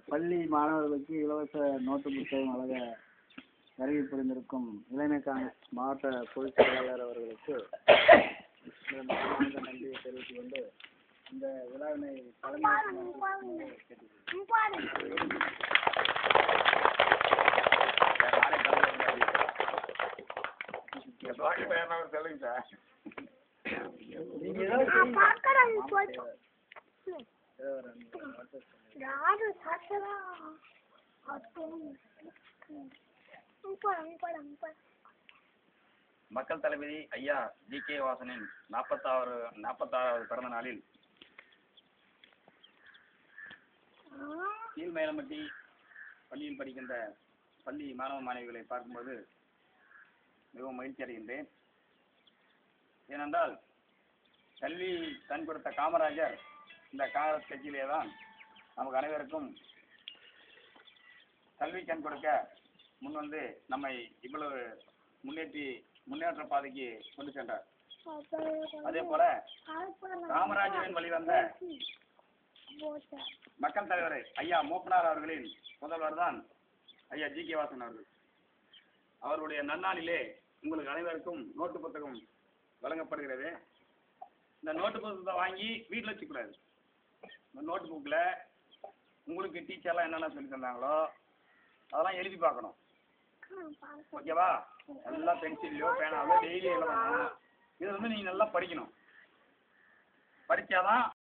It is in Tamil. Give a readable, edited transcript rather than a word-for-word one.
பள்ளி மாணவர்களுக்கு இலவச நோட்டு புத்தகம் வழங்க வருகை புரிந்திருக்கும் இளைஞர் காங்கிரஸ் மாவட்ட பொதுச் செயலாளர் அவர்களுக்கு நன்றியை தெரிவித்துக் கொண்டு இந்த விழாவினை மக்கள் தளபதி ஐயா ஜி.கே. வாசனின் 46வது பிறந்த நாளில் கீழ்மேலம்பட்டி பள்ளியில் படிக்கின்ற பள்ளி மாணவ மாணவிகளை பார்க்கும்போது மிகவும் மகிழ்ச்சி அடைகின்றேன். ஏனென்றால் கல்வி கண் கொடுத்த காமராஜர் இந்த காங்கிரஸ் கட்சியிலே தான் நமக்கு அனைவருக்கும் கல்வி கண் கொடுக்க முன் வந்து நம்மை இவ்வளவு முன்னேற்ற பாதைக்கு கொண்டு சென்றார். அதே போல காமராஜரின் வழிவந்த மக்கள் தலைவர் ஐயா மூப்பனார் அவர்களின் முதல்வர் தான் ஐயா ஜி.கே. வாசன் அவர்கள். அவருடைய நன்னாளிலே உங்களுக்கு அனைவருக்கும் நோட்டு புத்தகம் வழங்கப்படுகிறது. இந்த நோட்டு புத்தகத்தை வாங்கி வீட்டில் வச்சுக்கூடாது. இந்த நோட்டு புக்கில் உங்களுக்கு டீச்சர்லாம் என்னென்ன சொல்லி தந்தாங்களோ அதெல்லாம் எழுதி பார்க்கணும். ஓகேவா? நல்லா பென்சிலையோ பேனாவோ டெய்லி எழுதணும். இது வந்து நீங்கள் நல்லா படிக்கணும். படித்தாதான்